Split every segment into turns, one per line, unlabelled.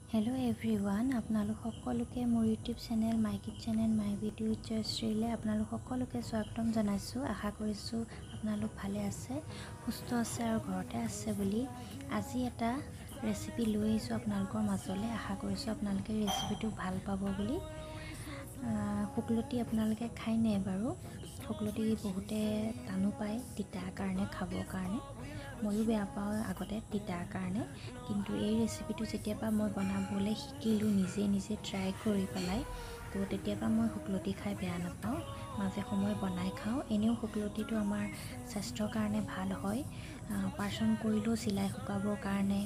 Hello everyone आपनालोक सकलोके मोर YouTube channel my kitchen and my video जयश्रीले आपनालोक सकलोके स्वागतम जनाइছো आशा करिছো आपनालोक भाले आछे सुस्थ आछे और घरते आछे बुली আজি এটা रेसिपि লৈ आइছো आपनालोকৰ মাজলে आशा करिছো आपनालोके रेसिपिটো ভাল পাব বুলি শুকলতি आपनालोके খাই নে বাৰু শুকলতি বহুতে টানো পায় তিতা কাৰণে খাবৰ কাৰণে ময়ো বেয়া পাওঁ আগতে তিতাৰ কাৰণে কিন্তু এই ৰেচিপিটো যেতিয়াবা মই বনাবলৈ শিকিলোঁ নিজে ট্ৰাই কৰি পেলাই তো তেতিয়াবা মই শুকলতি খাই বেয়া নাপাওঁ মাজে সময় বনাই খাওঁ এনেও শুকলতিটো আমাৰ স্বাস্থ্যৰ কাৰণে ভাল হয় পাৰ্চন কৰিলেও চিলাই শুকাবৰ কাৰণে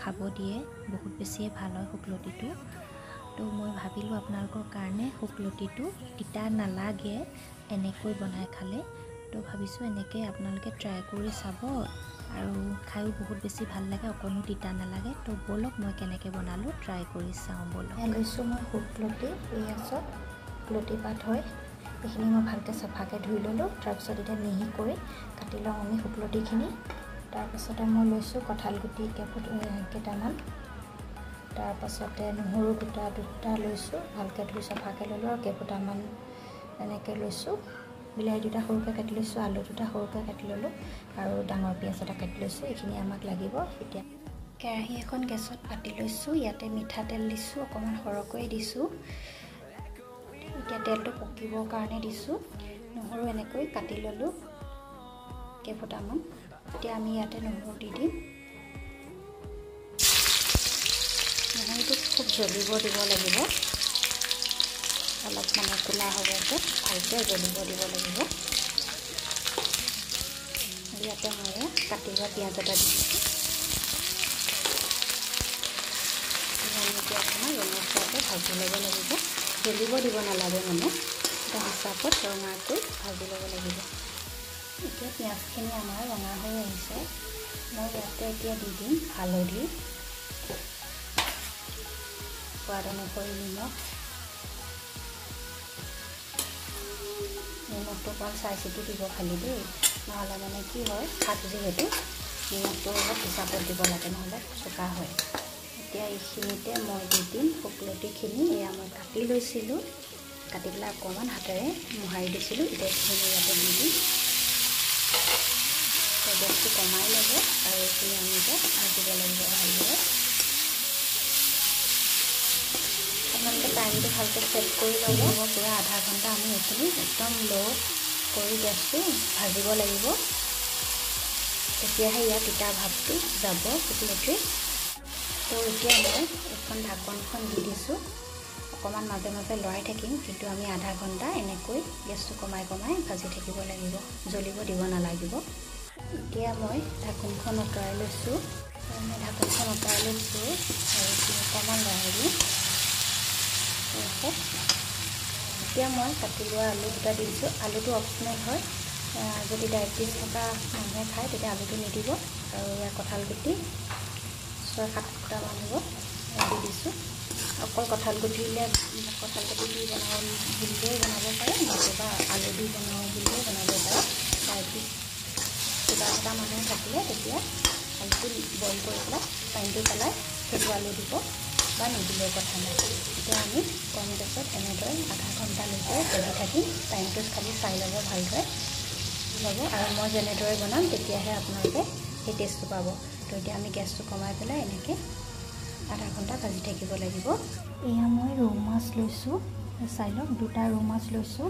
খাব দিয়ে বহুত বেছিয়ে ভাল হয় শুকলতিটো তো মই ভাবিলোঁ আপোনালোকৰ কাৰণে শুকলতিটো তিতা নালাগে এনেকৈ বনাই খালে তো ভাবিছোঁ এনেকৈ আপোনালোকে ট্ৰাই কৰি চাব আৰু খাইও বহুত বেছি ভাল লাগে অকণো তিতা নালাগে তো বলক মই কেনেকৈ বনালোঁ ট্ৰাই কৰি চাওঁ বলক লৈছোঁ মই শুকলতি এই আছে শুকলতি পাত হয় এইখিনি মই ভালকৈ চাফাকৈ ধুই ল'লোঁ তাৰপিছত এতিয়া মিহি কৰি কাটি লওঁ আমি শুকলতিখিনি তাৰপিছতে মই লৈছোঁ কঁঠাল গুটি কেইটামান তাৰপাছতে নহৰু দুটা লৈছোঁ ভালকৈ ধুই চাফাকৈ ল'লোঁ আৰু কেইটামান এনেকৈ লৈছোঁ বিলাহী দুটা সৰুকৈ কাটি লৈছোঁ আলু দুটা সৰুকৈ কাটি ল'লোঁ আৰু ডাঙৰ পিঁয়াজ এটা কাটি লৈছোঁ এইখিনি আমাক লাগিব এতিয়া কেৰাহী এখন গেছত পাতি লৈছোঁ ইয়াতে মিঠাতেল দিছোঁ অকণমান সৰহকৈ দিছোঁ এতিয়া তেলটো পকিবৰ কাৰণে দিছোঁ নহৰু এনেকৈ কাটি ল'লোঁ কেইটামান এতিয়া আমি ইয়াতে নহৰু দি দিম নহৰুটো খুব জ্বলিব দিব লাগিব অলপ মানে কোলা হ'ব যে ভালকৈ জ্বলিব দিব লাগিব ইয়াতে মই কাটি লোৱা পিঁয়াজ এটা দি দিছোঁ আপোনাৰ ৰঙচুৱাকৈ ভাজি ল'ব লাগিব জ্বলিব দিব নালাগে মানে এটা হিচাপত ৰঙাকৈ ভাজি ল'ব লাগিব এতিয়া পিঁয়াজখিনি আমাৰ ৰঙা হৈ আহিছে মই ইয়াতে এতিয়া দি দিম হালধি সোৱাদ অনুসৰি নিমখটো অকণ চাই চিতি দিব খালি দেই নহ'লে মানে কি হয় শাক যিহেতু নিমখটো অলপ হিচাপত দিব লাগে নহ'লে চোকা হয় এতিয়া এইখিনিতে মই দি দিম শুকলতিখিনি এয়া মই কাটি লৈছিলোঁ কাটি পেলাই অকণমান হাতেৰে মোহাৰি দিছিলোঁ এতিয়া এইখিনি ইয়াতে দি দিম গেছটো কমাই ল'ব আৰু এইখিনি আমি এতিয়া ভাজিব লাগিব ভালদৰে আপোনালোকে টাইমটো ভালকৈ ছেট কৰি ল'ব পূৰা আধা ঘণ্টা আমি এইখিনি একদম ল' কৰি গেছটো ভাজিব লাগিব তেতিয়াহে ইয়াৰ তিতা ভাৱটো যাব শুকলতিৰ তো এতিয়া মই এখন ঢাকনখন দি দিছোঁ অকণমান মাজে মাজে লৰাই থাকিম কিন্তু আমি আধা ঘণ্টা এনেকৈ গেছটো কমাই ভাজি থাকিব লাগিব জ্বলিব দিব নালাগিব এতিয়া মই ঢাকনখন আঁতৰাই লৈছোঁ আৰু অকণমান লৰাই দিম এতিয়া মই কাটি লোৱা আলু দুটা দি দিছোঁ আলুটো অপচনেল হয় যদি ডায়েবেটিছ থকা মানুহে খায় তেতিয়া আলুটো নিদিব আৰু ইয়াৰ কঁঠাল গুটি 6-7টামান হ'ব দি দিছোঁ অকল কঁঠাল গুটি দি বনাওঁ বুলিলেও বনাব পাৰে নতুবা আলু দি বনাওঁ বুলিলেও বনাব পাৰে ডায়েবেটিছ কিবা এটা মানুহে থাকিলে তেতিয়া আলুটো বইল কৰি পেলাই পানীটো পেলাই সেইটো আলু দিব বা নিদিলেও কথা নাই এতিয়া আমি কম গেছত এনেদৰে আধা ঘণ্টালৈকে ভাজি থাকিম টাইমটো খালি চাই ল'ব ভালদৰে ল'ব আৰু মই যেনেদৰে বনাম তেতিয়াহে আপোনালোকে সেই টেষ্টটো পাব তো এতিয়া আমি গেছটো কমাই পেলাই এনেকৈ আধা ঘণ্টা ভাজি থাকিব লাগিব এয়া মই ৰৌ মাছ লৈছোঁ চাই লওক 2টা ৰৌ মাছ লৈছোঁ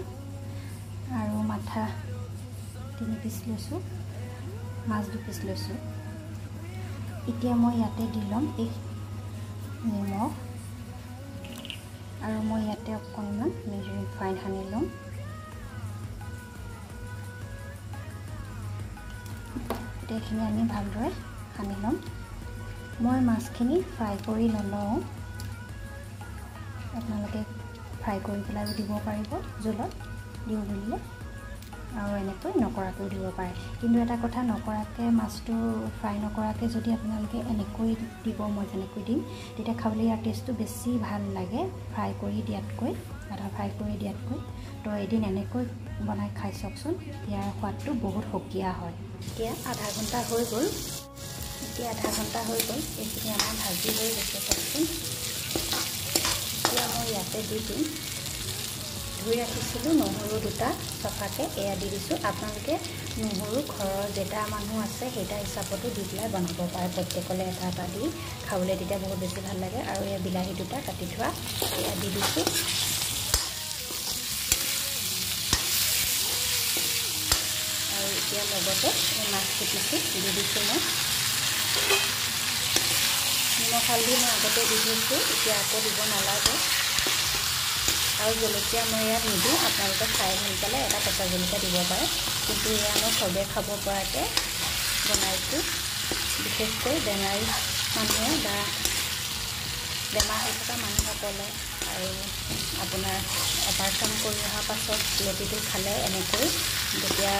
আৰু মাথা 3 পিচ লৈছোঁ মাছ 2 পিচ লৈছোঁ এতিয়া মই ইয়াতে দি ল'ম এই নিমখ আৰু মই ইয়াতে অকণমান ৰিফাইন সানি ল'ম এইখিনি আনি ভালদৰে সানি ল'ম মই মাছখিনি ফ্ৰাই কৰি নলওঁ আপোনালোকে ফ্ৰাই কৰি পেলাই দিব পাৰিব জোলত দিওঁ বুলিলে আৰু এনেকৈ নকৰাকৈ দিব পাৰে কিন্তু এটা কথা নকৰাকৈ মাছটো ফ্ৰাই নকৰাকৈ যদি আপোনালোকে এনেকৈ দিব মই যেনেকৈ দিম তেতিয়া খাবলৈ ইয়াৰ টেষ্টটো বেছি ভাল লাগে ফ্ৰাই কৰি দিয়াতকৈ আধা ফ্ৰাই কৰি দিয়াতকৈ তো এদিন এনেকৈ বনাই খাই চাওকচোন ইয়াৰ সোৱাদটো বহুত সুকীয়া হয় এতিয়া আধা ঘণ্টা হৈ গ'ল এতিয়া আধা ঘণ্টা হৈ গ'ল, এইখিনি আমাৰ ভাজি হৈ গৈছে। চাওকচোন, এতিয়া মই ইয়াতে দি দিম, ধুই ৰাখিছিলোঁ নহৰু দুটা চফাকৈ, এয়া দি দিছোঁ। আপোনালোকে নহৰু ঘৰৰ যেটা মানুহ আছে সেইটা হিচাপতো দি পেলাই বনাব পাৰে, প্ৰত্যেকলৈ এটা এটা দি খাবলৈ, তেতিয়া বহুত বেছি ভাল লাগে। আৰু এয়া বিলাহী দুটা কাটি থোৱা এয়া দি দিছোঁ। আৰু এতিয়া লগতে মাছ কুটিছোঁ দি দিছোঁ মই। নিমখ হালধি মই আগতে দি দিছোঁ, এতিয়া আকৌ দিব নালাগে। আৰু জলকীয়া মই ইয়াত নিদিওঁ, আপোনালোকে খাই ভাল পালে এটা কেঁচা জলকীয়া দিব পাৰে, কিন্তু এয়া মই চবেই খাব পৰাকৈ বনাইছোঁ। বিশেষকৈ বেমাৰী মানুহে বা বেমাৰ হৈ থকা মানুহসকলে আৰু আপোনাৰ অপাৰেশ্যন কৰি অহাৰ পাছত ৰুটিটো খালে এনেকৈ যেতিয়া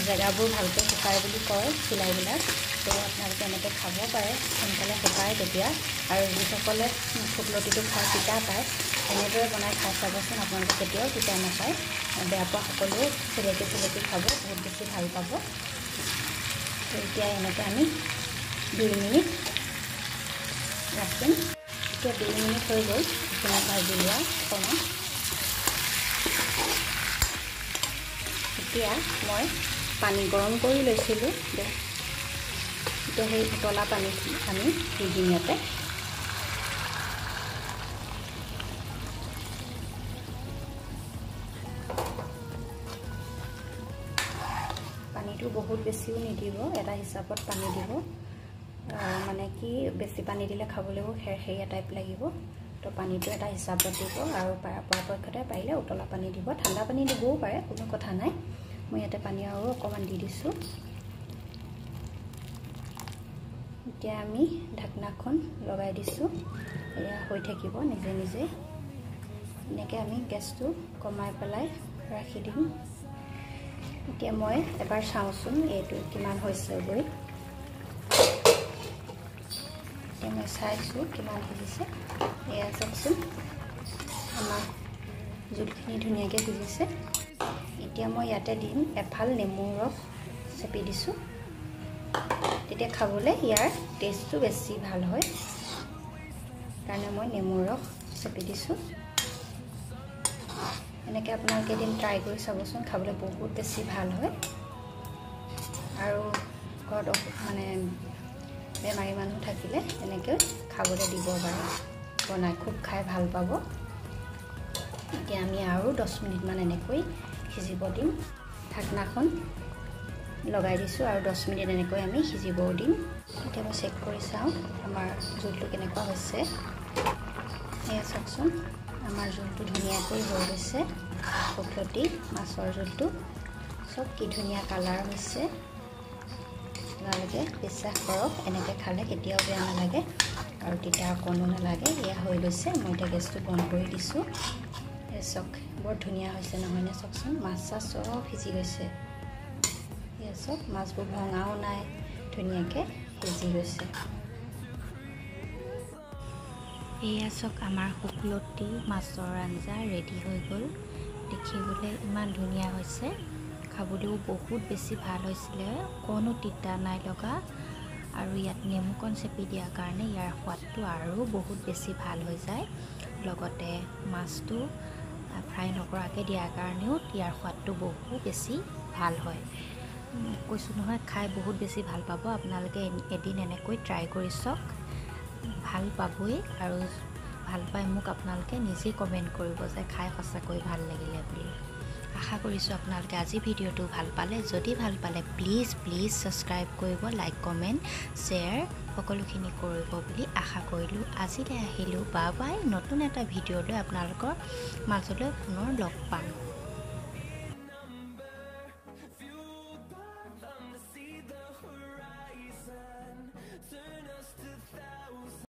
জেগাবোৰ ভালকৈ শুকায় বুলি কয় চিলাইবিলাক, তো আপোনালোকে এনেকৈ খাব পাৰে, সোনকালে শুকায় তেতিয়া। আৰু যিসকলে শুকলতিটো খাই তিতা পায়, এনেদৰে বনাই খাই চাবচোন, আপোনালোকে কেতিয়াও তিতা নাপায়। বেয়া পোৱা সকলোৱে চেলেকি খাব, বহুত বেছি ভাল পাব। তো এতিয়া এনেকৈ আমি 2 মিনিট ৰাখিম। এতিয়া 2 মিনিট হৈ গ'ল, এইখিনি ভাজি লোৱা অকণমান। এতিয়া মই পানী গৰম কৰি লৈছিলোঁ, এতিয়া সেই উতলা পানীখিনি আমি দি দিম ইয়াতে। পানীটো বহুত বেছিও নিদিব, এটা হিচাপত পানী দিব। মানে কি বেছি পানী দিলে খাবলৈও খেৰখেৰীয়া টাইপ লাগিব, তো পানীটো এটা হিচাপত দিব। আৰু পৰাপক্ষতে পাৰিলে উতলা পানী দিব, ঠাণ্ডা পানী দিবও পাৰে, কোনো কথা নাই। মই ইয়াতে পানী আৰু অকণমান দি দিছোঁ। এতিয়া আমি ঢাকনাখন লগাই দিছোঁ, এয়া হৈ থাকিব নিজে নিজে। এনেকৈ আমি গেছটো কমাই পেলাই ৰাখি দিম। এতিয়া মই এবাৰ চাওঁচোন এইটো কিমান হৈছে গৈ। এতিয়া মই চাইছোঁ কিমান সিজিছে, এয়া চাওকচোন, আমাৰ জোলখিনি ধুনীয়াকৈ সিজিছে। এতিয়া মই ইয়াতে দিম এফাল নেমুৰ ৰস চেপি দিছোঁ, তেতিয়া খাবলৈ ইয়াৰ টেষ্টটো বেছি ভাল হয়, কাৰণে মই নেমুৰ ৰস চেপি দিছোঁ। এনেকৈ আপোনালোকে এদিন ট্ৰাই কৰি চাবচোন, খাবলৈ বহুত বেছি ভাল হয়। আৰু ঘৰত মানে বেমাৰী মানুহ থাকিলে এনেকৈ খাবলৈ দিব পাৰে, বনাই খুব খাই ভাল পাব। এতিয়া আমি আৰু 10 মিনিটমান এনেকৈ সিজিব দিম। ঢাকনাখন লগাই দিছোঁ আৰু 10 মিনিট এনেকৈ আমি সিজিবও দিম। এতিয়া মই চেক কৰি চাওঁ আমাৰ জোলটো কেনেকুৱা হৈছে। এয়া চাওকচোন, আমাৰ জোলটো ধুনীয়াকৈ হৈ গৈছে। শুকলতি মাছৰ জোলটো চব কি ধুনীয়া কালাৰ হৈছে। আপোনালোকে বিশ্বাস কৰক, এনেকৈ খালে কেতিয়াও বেয়া নালাগে আৰু তিতা অকণো নালাগে। এয়া হৈ গৈছে, মই এতিয়া গেছটো বন্ধ কৰি দিছোঁ। চাওক বৰ ধুনীয়া হৈছে নহয়নে? চাওকচোন, মাছ চাছ চব সিজি গৈছে। এয়া চাওক, মাছবোৰ ভঙাও নাই, ধুনীয়াকৈ সিজি গৈছে। এয়া চাওক, আমাৰ শুকলতি মাছৰ আঞ্জা ৰেডি হৈ গ'ল। দেখিবলৈ ইমান ধুনীয়া হৈছে, খাবলৈও বহুত বেছি ভাল হৈছিলে, কোনো তিতা নাই লগা। আৰু ইয়াত নেমুকণ চেপি দিয়াৰ কাৰণে ইয়াৰ সোৱাদটো আৰু বহুত বেছি ভাল হৈ যায়। লগতে মাছটো ফ্ৰাই নকৰাকৈ দিয়াৰ কাৰণেও ইয়াৰ সোৱাদটো বহুত বেছি ভাল হয়। কৈছোঁ নহয়, খাই বহুত বেছি ভাল পাব। আপোনালোকে এদিন এনেকৈ ট্ৰাই কৰি চাওক, ভাল পাবই। আৰু ভাল পাই মোক আপোনালোকে নিজেই কমেণ্ট কৰিব যে খাই সঁচাকৈ ভাল লাগিলে বুলি। আশা কৰিছোঁ আপোনালোকে আজি ভিডিঅ'টো ভাল পালে। যদি ভাল পালে প্লিজ ছাবস্ক্ৰাইব কৰিব, লাইক কমেণ্ট শ্বেয়াৰ সকলোখিনি কৰিব বুলি আশা কৰিলোঁ। আজিলৈ আহিলোঁ, বাই বাই। নতুন এটা ভিডিঅ' লৈ আপোনালোকৰ মাজলৈ পুনৰ লগ পাম।